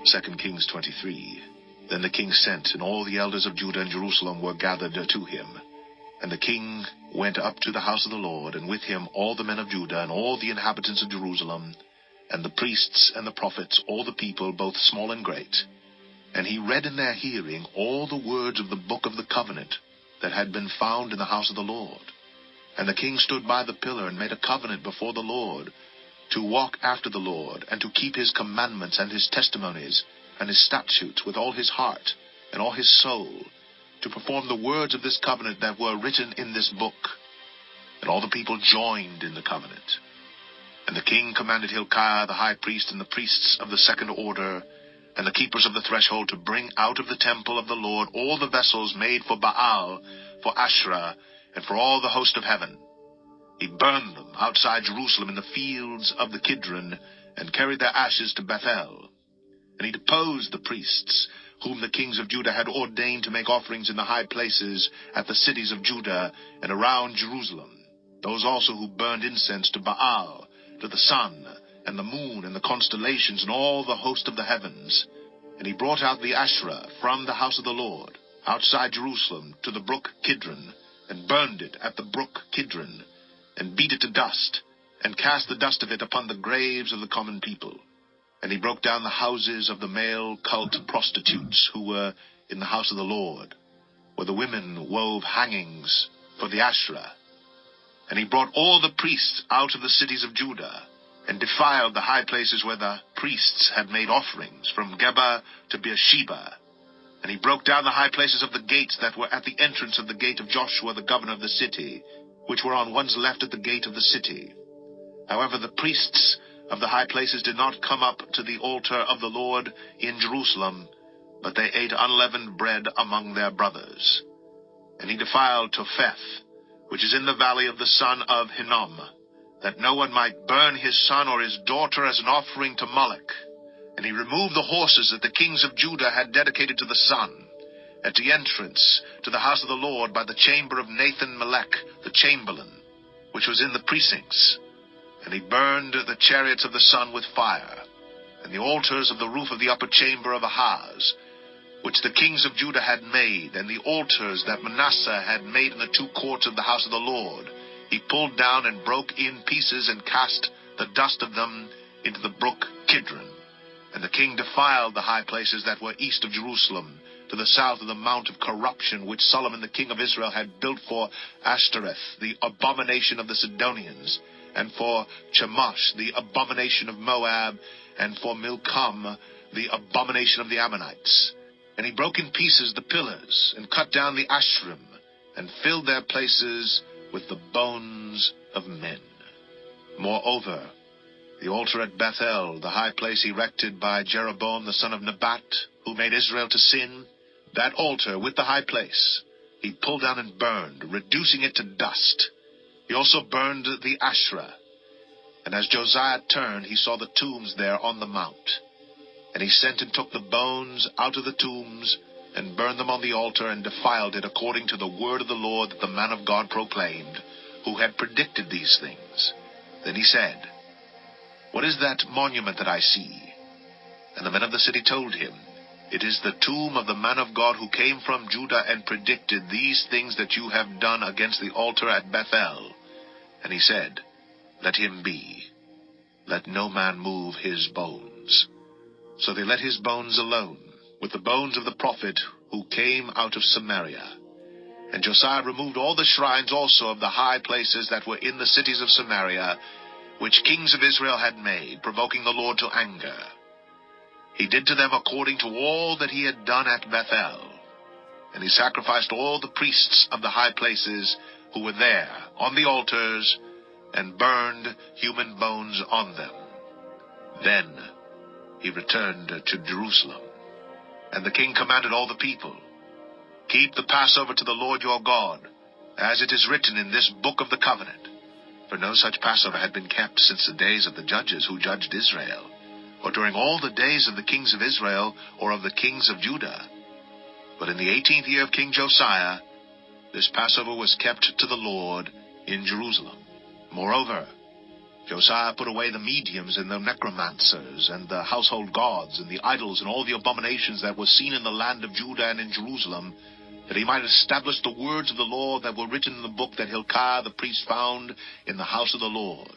2 Kings 23. Then the king sent, and all the elders of Judah and Jerusalem were gathered to him. And the king went up to the house of the Lord, and with him all the men of Judah, and all the inhabitants of Jerusalem, and the priests and the prophets, all the people, both small and great. And he read in their hearing all the words of the book of the covenant that had been found in the house of the Lord. And the king stood by the pillar, and made a covenant before the Lord, to walk after the Lord, and to keep his commandments and his testimonies, and his statutes with all his heart and all his soul, to perform the words of this covenant that were written in this book. And all the people joined in the covenant. And the king commanded Hilkiah the high priest, and the priests of the second order, and the keepers of the threshold, to bring out of the temple of the Lord all the vessels made for Baal, for Asherah, and for all the host of heaven. He burned them outside Jerusalem in the fields of the Kidron, and carried their ashes to Bethel. And he deposed the priests, whom the kings of Judah had ordained to make offerings in the high places at the cities of Judah and around Jerusalem, those also who burned incense to Baal, to the sun, and the moon, and the constellations, and all the host of the heavens. And he brought out the Asherah from the house of the Lord, outside Jerusalem, to the brook Kidron, and burned it at the brook Kidron, and beat it to dust, and cast the dust of it upon the graves of the common people. And he broke down the houses of the male cult prostitutes who were in the house of the Lord, where the women wove hangings for the Asherah. And he brought all the priests out of the cities of Judah, and defiled the high places where the priests had made offerings, from Geba to Beersheba. And he broke down the high places of the gates that were at the entrance of the gate of Joshua the governor of the city, which were on one's left at the gate of the city. However, the priests of the high places did not come up to the altar of the Lord in Jerusalem, but they ate unleavened bread among their brothers. And he defiled Topheth, which is in the valley of the son of Hinnom, that no one might burn his son or his daughter as an offering to Moloch. And he removed the horses that the kings of Judah had dedicated to the sun, at the entrance to the house of the Lord by the chamber of Nathan-Melech the chamberlain, which was in the precincts. And he burned the chariots of the sun with fire, and the altars of the roof of the upper chamber of Ahaz, which the kings of Judah had made, and the altars that Manasseh had made in the two courts of the house of the Lord, he pulled down and broke in pieces, and cast the dust of them into the brook Kidron. And the king defiled the high places that were east of Jerusalem, to the south of the mount of corruption, which Solomon the king of Israel had built for Ashtoreth, the abomination of the Sidonians, and for Chemosh, the abomination of Moab, and for Milcom, the abomination of the Ammonites. And he broke in pieces the pillars, and cut down the Ashrim, and filled their places with the bones of men. Moreover, the altar at Bethel, the high place erected by Jeroboam the son of Nebat, who made Israel to sin, that altar with the high place he pulled down and burned, reducing it to dust. He also burned the Asherah. And as Josiah turned, he saw the tombs there on the mount. And he sent and took the bones out of the tombs, and burned them on the altar, and defiled it according to the word of the Lord that the man of God proclaimed, who had predicted these things. Then he said, "What is that monument that I see?" And the men of the city told him, "It is the tomb of the man of God who came from Judah and predicted these things that you have done against the altar at Bethel." And he said, "Let him be. Let no man move his bones." So they let his bones alone, with the bones of the prophet who came out of Samaria. And Josiah removed all the shrines also of the high places that were in the cities of Samaria, which kings of Israel had made, provoking the Lord to anger. He did to them according to all that he had done at Bethel. And he sacrificed all the priests of the high places who were there on the altars, and burned human bones on them. Then he returned to Jerusalem. And the king commanded all the people, "Keep the Passover to the Lord your God, as it is written in this book of the covenant." For no such Passover had been kept since the days of the judges who judged Israel, or during all the days of the kings of Israel, or of the kings of Judah. But in the 18th year of King Josiah, this Passover was kept to the Lord in Jerusalem. Moreover, Josiah put away the mediums and the necromancers and the household gods and the idols and all the abominations that were seen in the land of Judah and in Jerusalem, that he might establish the words of the Lord that were written in the book that Hilkiah the priest found in the house of the Lord.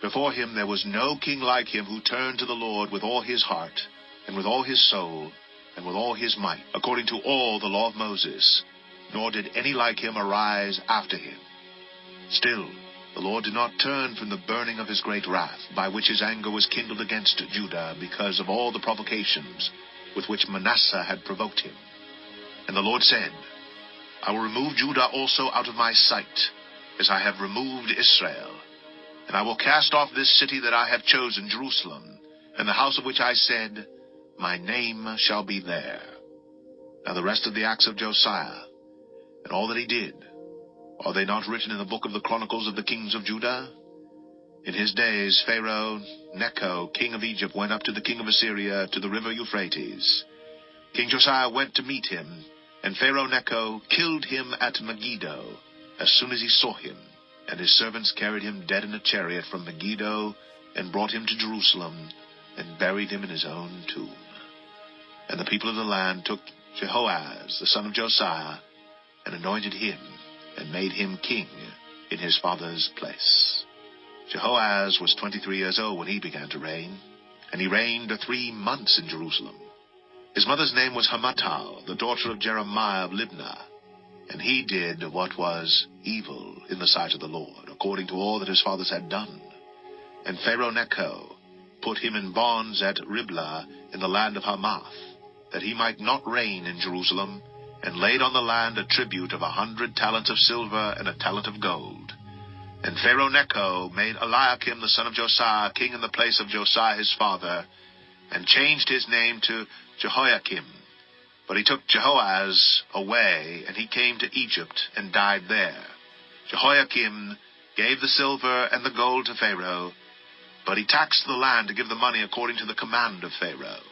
Before him there was no king like him, who turned to the Lord with all his heart, and with all his soul, and with all his might, according to all the law of Moses, nor did any like him arise after him. Still, the Lord did not turn from the burning of his great wrath, by which his anger was kindled against Judah, because of all the provocations with which Manasseh had provoked him. And the Lord said, I will remove Judah also out of my sight, as I have removed Israel. And I will cast off this city that I have chosen, Jerusalem, and the house of which I said, My name shall be there. Now the rest of the acts of Josiah, and all that he did, are they not written in the book of the Chronicles of the kings of Judah? In his days Pharaoh Necho, king of Egypt, went up to the king of Assyria to the river Euphrates. King Josiah went to meet him, and Pharaoh Necho killed him at Megiddo as soon as he saw him, and his servants carried him dead in a chariot from Megiddo, and brought him to Jerusalem, and buried him in his own tomb. And the people of the land took Jehoahaz, the son of Josiah, and anointed him, and made him king in his father's place. Jehoahaz was 23 years old when he began to reign, and he reigned 3 months in Jerusalem. His mother's name was Hamutal, the daughter of Jeremiah of Libnah, and he did what was evil in the sight of the Lord, according to all that his fathers had done. And Pharaoh Necho put him in bonds at Riblah in the land of Hamath, that he might not reign in Jerusalem, and laid on the land a tribute of 100 talents of silver and a talent of gold. And Pharaoh Necho made Eliakim the son of Josiah king in the place of Josiah his father, and changed his name to Jehoiakim. But he took Jehoahaz away, and he came to Egypt, and died there. Jehoiakim gave the silver and the gold to Pharaoh, but he taxed the land to give the money according to the command of Pharaoh.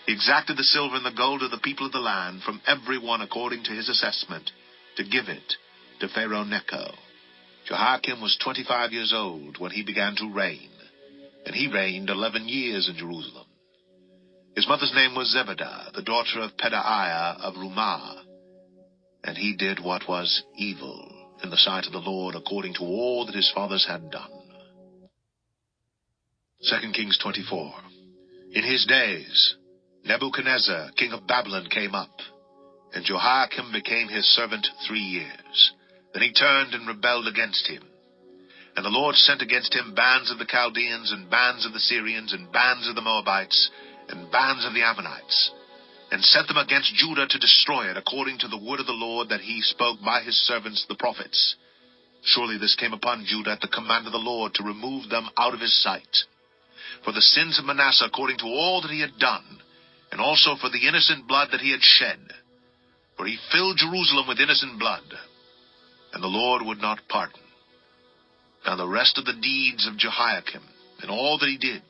He exacted the silver and the gold of the people of the land from every one according to his assessment, to give it to Pharaoh Necho. Jehoiakim was 25 years old when he began to reign, and he reigned 11 years in Jerusalem. His mother's name was Zebedah, the daughter of Pedaiah of Rumah, and he did what was evil in the sight of the Lord, according to all that his fathers had done. 2 Kings 24. In his days Nebuchadnezzar, king of Babylon, came up, and Jehoiakim became his servant 3 years. Then he turned and rebelled against him. And the Lord sent against him bands of the Chaldeans, and bands of the Syrians, and bands of the Moabites, and bands of the Ammonites, and sent them against Judah to destroy it, according to the word of the Lord that he spoke by his servants the prophets. Surely this came upon Judah at the command of the Lord, to remove them out of his sight. For the sins of Manasseh, according to all that he had done, and also for the innocent blood that he had shed. For he filled Jerusalem with innocent blood, and the Lord would not pardon. Now the rest of the deeds of Jehoiakim, and all that he did,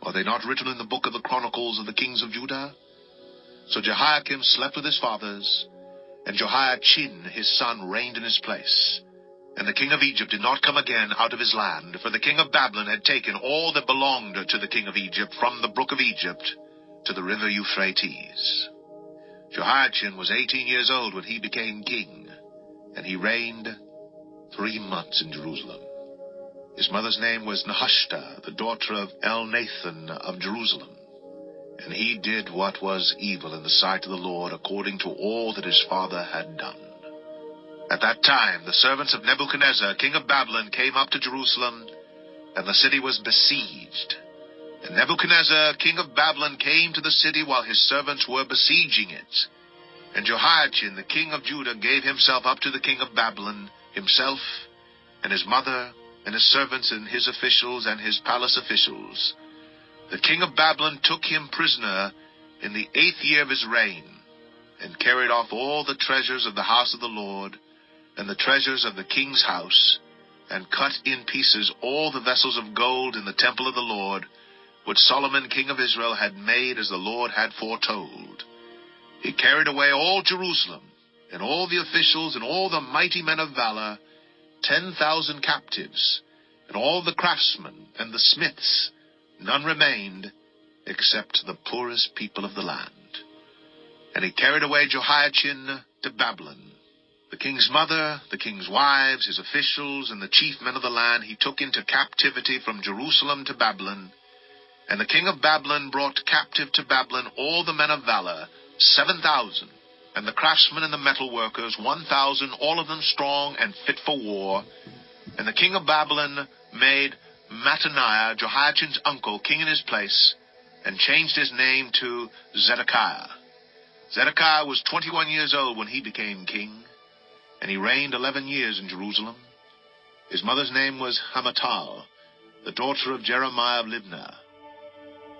are they not written in the book of the Chronicles of the kings of Judah? So Jehoiakim slept with his fathers, and Jehoiachin his son reigned in his place. And the king of Egypt did not come again out of his land, for the king of Babylon had taken all that belonged to the king of Egypt from the brook of Egypt to the river Euphrates. Jehoiachin was 18 years old when he became king, and he reigned 3 months in Jerusalem. His mother's name was Nehushta, the daughter of Elnathan of Jerusalem, and he did what was evil in the sight of the Lord, according to all that his father had done. At that time the servants of Nebuchadnezzar, king of Babylon, came up to Jerusalem, and the city was besieged. And Nebuchadnezzar, king of Babylon, came to the city while his servants were besieging it. And Jehoiachin, the king of Judah, gave himself up to the king of Babylon, himself, and his mother, and his servants, and his officials, and his palace officials. The king of Babylon took him prisoner in the 8th year of his reign, and carried off all the treasures of the house of the Lord, and the treasures of the king's house, and cut in pieces all the vessels of gold in the temple of the Lord, which Solomon king of Israel had made as the Lord had foretold. He carried away all Jerusalem, and all the officials, and all the mighty men of valor, 10,000 captives, and all the craftsmen and the smiths. None remained except the poorest people of the land. And he carried away Jehoiachin to Babylon. The king's mother, the king's wives, his officials, and the chief men of the land he took into captivity from Jerusalem to Babylon. And the king of Babylon brought captive to Babylon all the men of valor, 7,000, and the craftsmen and the metal workers, 1,000, all of them strong and fit for war. And the king of Babylon made Mattaniah, Jehoiachin's uncle, king in his place, and changed his name to Zedekiah. Zedekiah was 21 years old when he became king, and he reigned 11 years in Jerusalem. His mother's name was Hamutal, the daughter of Jeremiah of Libnah.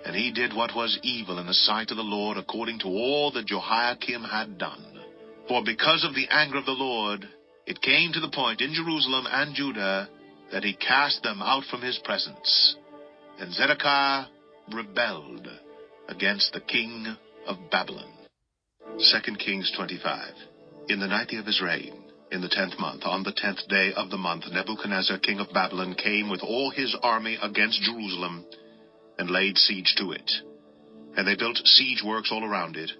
And he did what was evil in the sight of the Lord, according to all that Jehoiakim had done. For because of the anger of the Lord, it came to the point in Jerusalem and Judah that he cast them out from his presence. And Zedekiah rebelled against the king of Babylon. 2 Kings 25. In the 9th year of his reign, in the 10th month, on the 10th day of the month, Nebuchadnezzar, king of Babylon, came with all his army against Jerusalem, and laid siege to it. And they built siege works all around it.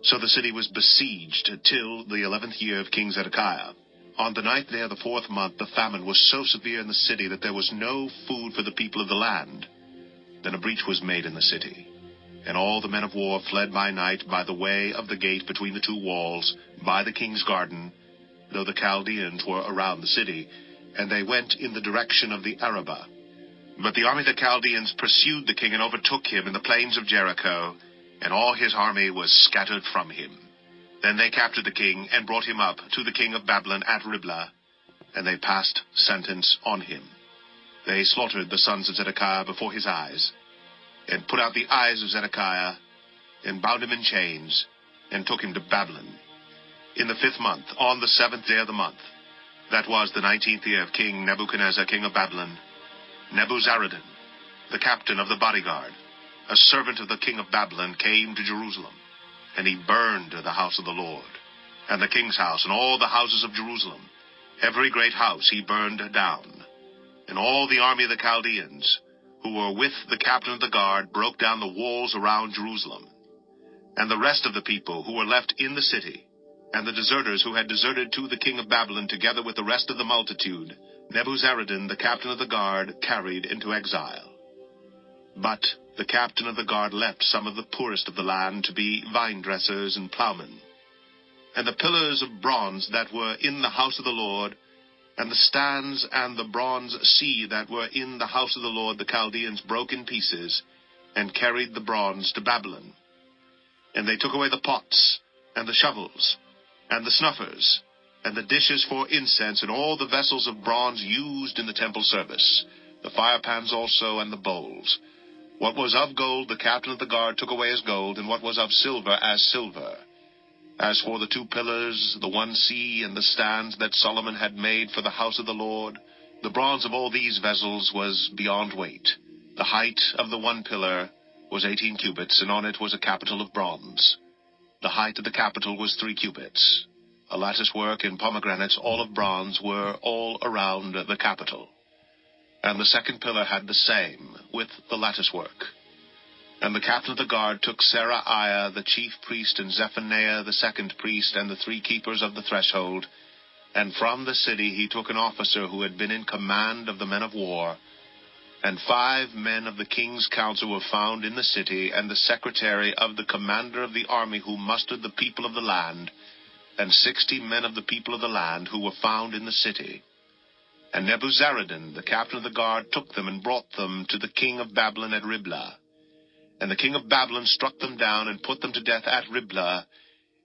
So the city was besieged till the 11th year of King Zedekiah. On the 9th day of the 4th month, the famine was so severe in the city that there was no food for the people of the land. Then a breach was made in the city, and all the men of war fled by night by the way of the gate between the two walls, by the king's garden, though the Chaldeans were around the city, and they went in the direction of the Arabah. But the army of the Chaldeans pursued the king and overtook him in the plains of Jericho, and all his army was scattered from him. Then they captured the king and brought him up to the king of Babylon at Riblah, and they passed sentence on him. They slaughtered the sons of Zedekiah before his eyes, and put out the eyes of Zedekiah, and bound him in chains, and took him to Babylon. In the 5th month, on the 7th day of the month, that was the 19th year of King Nebuchadnezzar, king of Babylon, Nebuzaradan, the captain of the bodyguard, a servant of the king of Babylon, came to Jerusalem, and he burned the house of the Lord, and the king's house, and all the houses of Jerusalem. Every great house he burned down. And all the army of the Chaldeans, who were with the captain of the guard, broke down the walls around Jerusalem. And the rest of the people who were left in the city, and the deserters who had deserted to the king of Babylon, together with the rest of the multitude, Nebuzaradan, the captain of the guard, carried into exile. But the captain of the guard left some of the poorest of the land to be vine-dressers and plowmen. And the pillars of bronze that were in the house of the Lord, and the stands and the bronze sea that were in the house of the Lord, the Chaldeans broke in pieces, and carried the bronze to Babylon. And they took away the pots, and the shovels, and the snuffers, and the dishes for incense, and all the vessels of bronze used in the temple service, the firepans also, and the bowls. What was of gold the captain of the guard took away as gold, and what was of silver as silver. As for the 2 pillars, the 1 sea, and the stands that Solomon had made for the house of the Lord, the bronze of all these vessels was beyond weight. The height of the 1 pillar was 18 cubits, and on it was a capital of bronze. The height of the capital was 3 cubits. A lattice work in pomegranates, all of bronze, were all around the capital. And the 2nd pillar had the same, with the lattice work. And the captain of the guard took Seraiah the chief priest, and Zephaniah the 2nd priest, and the 3 keepers of the threshold. And from the city he took an officer who had been in command of the men of war. And 5 men of the king's council were found in the city, and the secretary of the commander of the army who mustered the people of the land, and 60 men of the people of the land who were found in the city. And Nebuzaradan, the captain of the guard, took them and brought them to the king of Babylon at Riblah. And the king of Babylon struck them down and put them to death at Riblah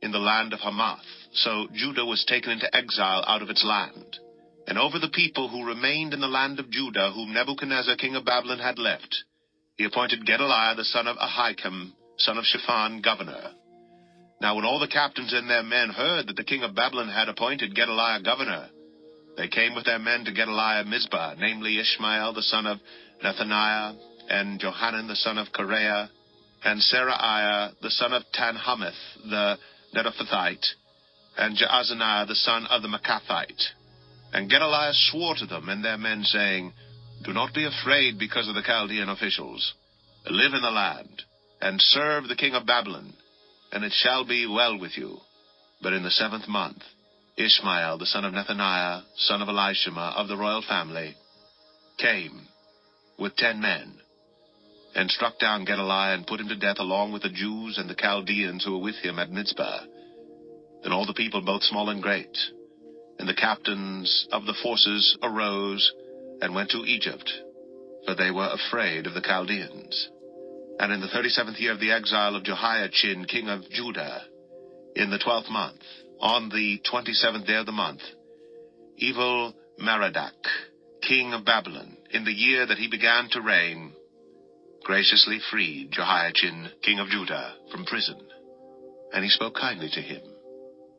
in the land of Hamath. So Judah was taken into exile out of its land. And over the people who remained in the land of Judah, whom Nebuchadnezzar king of Babylon had left, he appointed Gedaliah the son of Ahikam, son of Shaphan, governor. Now when all the captains and their men heard that the king of Babylon had appointed Gedaliah governor, they came with their men to Gedaliah at Mizpah, namely Ishmael the son of Nethaniah, and Johanan the son of Kareah, and Seraiah the son of Tanhumeth the Netophathite, and Jaazaniah the son of the Makathite. And Gedaliah swore to them and their men, saying, Do not be afraid because of the Chaldean officials. Live in the land, and serve the king of Babylon, and it shall be well with you. But in the 7th month, Ishmael, the son of Nethaniah, son of Elishama, of the royal family, came with 10 men, and struck down Gedaliah and put him to death along with the Jews and the Chaldeans who were with him at Mizpah. Then all the people, both small and great, and the captains of the forces arose and went to Egypt, for they were afraid of the Chaldeans. And in the 37th year of the exile of Jehoiachin, king of Judah, in the 12th month, on the 27th day of the month, Evil-Merodach, king of Babylon, in the year that he began to reign, graciously freed Jehoiachin, king of Judah, from prison. And he spoke kindly to him,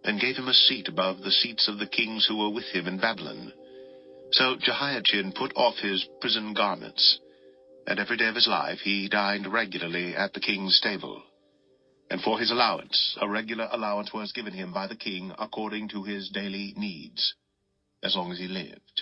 and gave him a seat above the seats of the kings who were with him in Babylon. So Jehoiachin put off his prison garments, and every day of his life he dined regularly at the king's table. And for his allowance, a regular allowance was given him by the king according to his daily needs, as long as he lived.